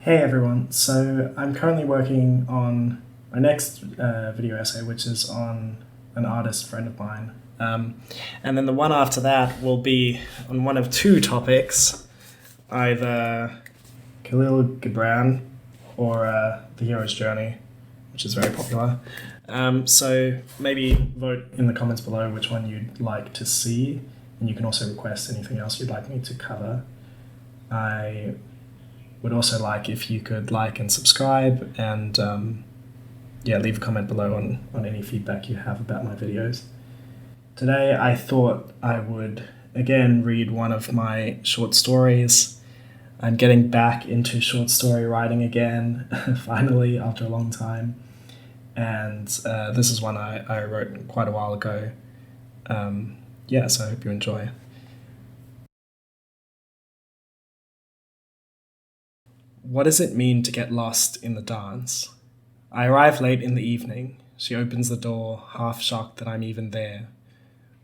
Hey everyone, so I'm currently working on my next video essay, which is on an artist friend of mine. And then the one after that will be on one of two topics, either Khalil Gibran or The Hero's Journey, which is very popular. So maybe vote in the comments below which one you'd like to see, and you can also request anything else you'd like me to cover. I would also like if you could like and subscribe and leave a comment below on any feedback you have about my videos. Today I thought I would again read one of my short stories. I'm getting back into short story writing again, finally, after a long time. And this is one I wrote quite a while ago. So I hope you enjoy. What does it mean to get lost in the dance? I arrive late in the evening. She opens the door, half shocked that I'm even there.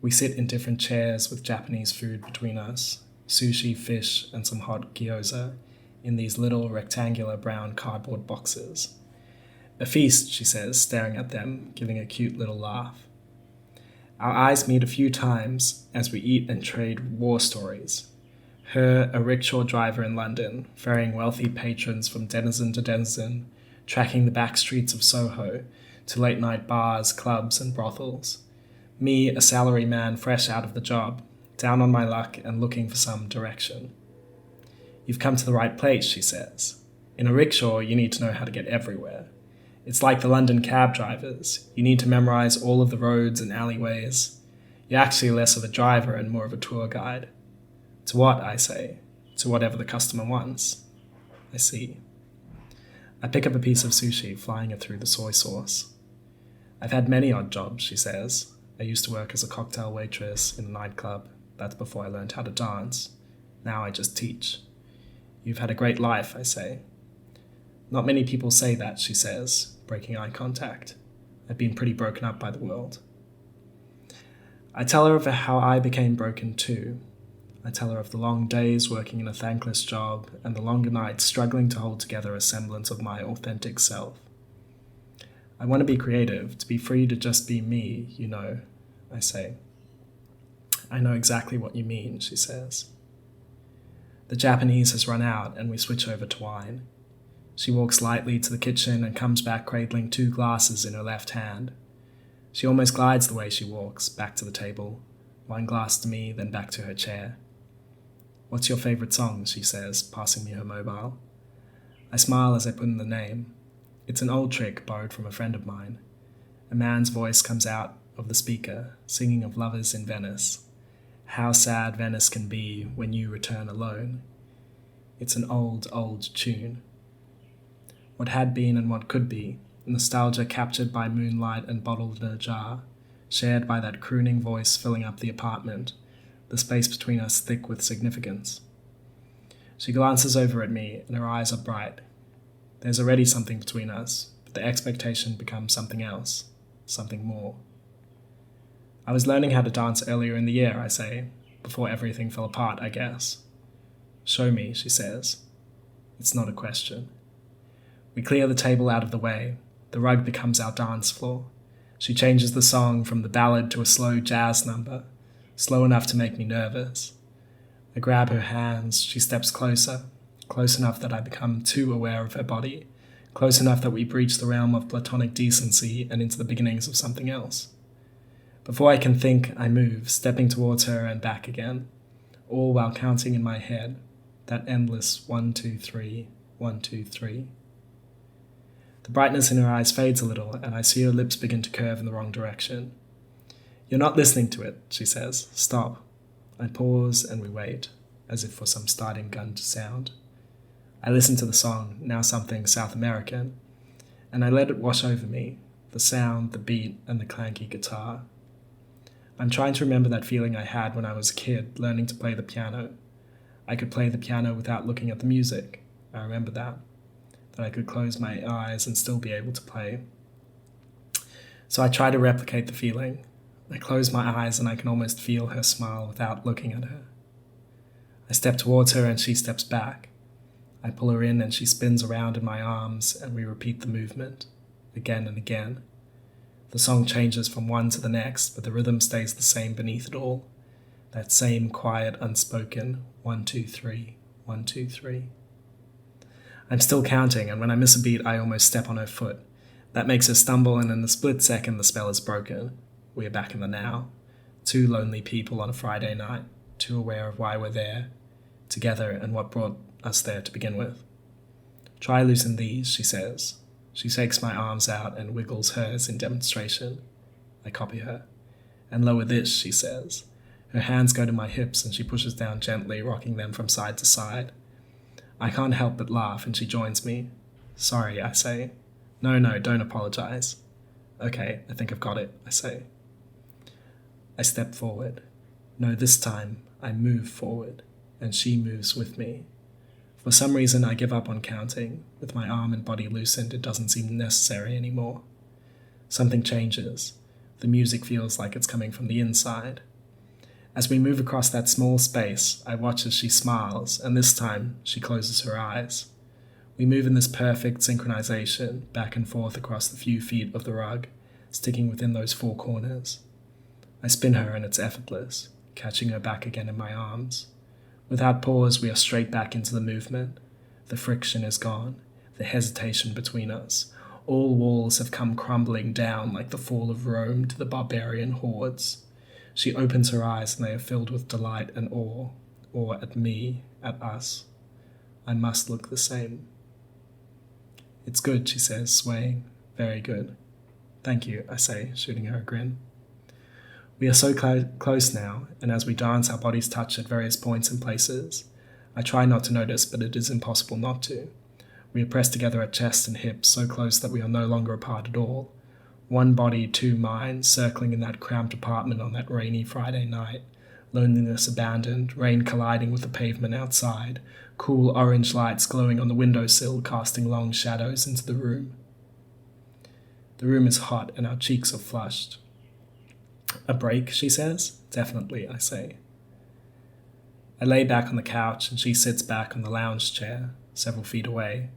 We sit in different chairs with Japanese food between us, sushi, fish, and some hot gyoza in these little rectangular brown cardboard boxes. A feast, she says, staring at them, giving a cute little laugh. Our eyes meet a few times as we eat and trade war stories. Her, a rickshaw driver in London, ferrying wealthy patrons from denizen to denizen, tracking the back streets of Soho to late-night bars, clubs, and brothels. Me, a salary man fresh out of the job, down on my luck and looking for some direction. You've come to the right place, she says. In a rickshaw, you need to know how to get everywhere. It's like the London cab drivers. You need to memorize all of the roads and alleyways. You're actually less of a driver and more of a tour guide. To what, I say? To whatever the customer wants. I see. I pick up a piece of sushi, flying it through the soy sauce. I've had many odd jobs, she says. I used to work as a cocktail waitress in a nightclub. That's before I learned how to dance. Now I just teach. You've had a great life, I say. Not many people say that, she says, breaking eye contact. I've been pretty broken up by the world. I tell her of how I became broken too. I tell her of the long days working in a thankless job and the longer nights struggling to hold together a semblance of my authentic self. I want to be creative, to be free to just be me, you know, I say. I know exactly what you mean, she says. The Japanese has run out and we switch over to wine. She walks lightly to the kitchen and comes back cradling 2 glasses in her left hand. She almost glides the way she walks, back to the table, one glass to me, then back to her chair. What's your favourite song, she says, passing me her mobile. I smile as I put in the name. It's an old trick borrowed from a friend of mine. A man's voice comes out of the speaker, singing of lovers in Venice. How sad Venice can be when you return alone. It's an old, old tune. What had been and what could be, nostalgia captured by moonlight and bottled in a jar, shared by that crooning voice filling up the apartment, the space between us thick with significance. She glances over at me, and her eyes are bright. There's already something between us, but the expectation becomes something else, something more. I was learning how to dance earlier in the year, I say, before everything fell apart, I guess. Show me, she says. It's not a question. We clear the table out of the way. The rug becomes our dance floor. She changes the song from the ballad to a slow jazz number, slow enough to make me nervous. I grab her hands, she steps closer, close enough that I become too aware of her body, close enough that we breach the realm of platonic decency and into the beginnings of something else. Before I can think, I move, stepping towards her and back again, all while counting in my head, that endless 1, 2, 3, 1, 2, 3. The brightness in her eyes fades a little, and I see her lips begin to curve in the wrong direction. You're not listening to it, she says. Stop. I pause and we wait, as if for some starting gun to sound. I listen to the song, now something South American, and I let it wash over me, the sound, the beat, and the clanky guitar. I'm trying to remember that feeling I had when I was a kid, learning to play the piano. I could play the piano without looking at the music. I remember that I could close my eyes and still be able to play. So I try to replicate the feeling. I close my eyes and I can almost feel her smile without looking at her. I step towards her and she steps back. I pull her in and she spins around in my arms, and we repeat the movement, again and again. The song changes from one to the next, but the rhythm stays the same beneath it all. That same quiet, unspoken 1, 2, 3, 1, 2, 3. I'm still counting, and when I miss a beat, I almost step on her foot. That makes her stumble, and in a split second, the spell is broken. We are back in the now. Two lonely people on a Friday night, too aware of why we're there, together and what brought us there to begin with. Try loosen these, she says. She shakes my arms out and wiggles hers in demonstration. I copy her. And lower this, she says. Her hands go to my hips and she pushes down gently, rocking them from side to side. I can't help but laugh and she joins me. Sorry, I say. No, don't apologize. Okay, I think I've got it, I say. I step forward. No, this time I move forward, and she moves with me. For some reason, I give up on counting. With my arm and body loosened, it doesn't seem necessary anymore. Something changes. The music feels like it's coming from the inside. As we move across that small space, I watch as she smiles, and this time she closes her eyes. We move in this perfect synchronization, back and forth across the few feet of the rug, sticking within those four corners. I spin her and it's effortless, catching her back again in my arms. Without pause, we are straight back into the movement. The friction is gone, the hesitation between us. All walls have come crumbling down like the fall of Rome to the barbarian hordes. She opens her eyes and they are filled with delight and awe at me, at us. I must look the same. It's good, she says, swaying. Very good. Thank you, I say, shooting her a grin. We are so close now, and as we dance, our bodies touch at various points and places. I try not to notice, but it is impossible not to. We are pressed together at chest and hips, so close that we are no longer apart at all. One body, two minds, circling in that cramped apartment on that rainy Friday night. Loneliness abandoned, rain colliding with the pavement outside, cool orange lights glowing on the windowsill, casting long shadows into the room. The room is hot, and our cheeks are flushed. A break, she says. Definitely, I say. I lay back on the couch and she sits back on the lounge chair, several feet away.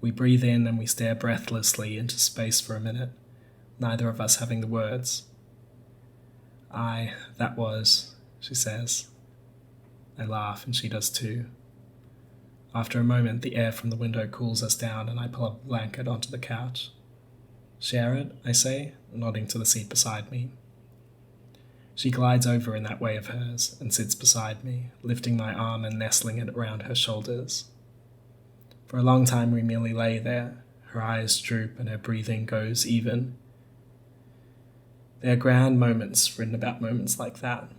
We breathe in and we stare breathlessly into space for a minute, neither of us having the words. That was, she says. I laugh and she does too. After a moment, the air from the window cools us down and I pull a blanket onto the couch. Share it, I say, nodding to the seat beside me. She glides over in that way of hers and sits beside me, lifting my arm and nestling it around her shoulders. For a long time we merely lay there. Her eyes droop and her breathing goes even. There are grand moments written about moments like that.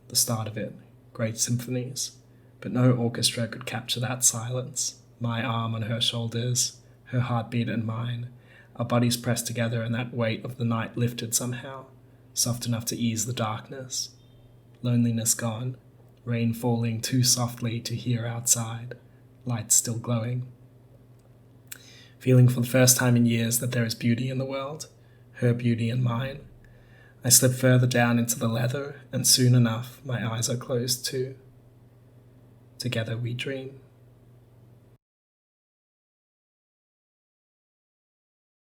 The start of it, great symphonies. But no orchestra could capture that silence. My arm on her shoulders, her heartbeat and mine, our bodies pressed together and that weight of the night lifted somehow. Soft enough to ease the darkness. Loneliness gone, rain falling too softly to hear outside, lights still glowing. Feeling for the first time in years that there is beauty in the world, her beauty and mine. I slip further down into the leather, and soon enough my eyes are closed too. Together we dream.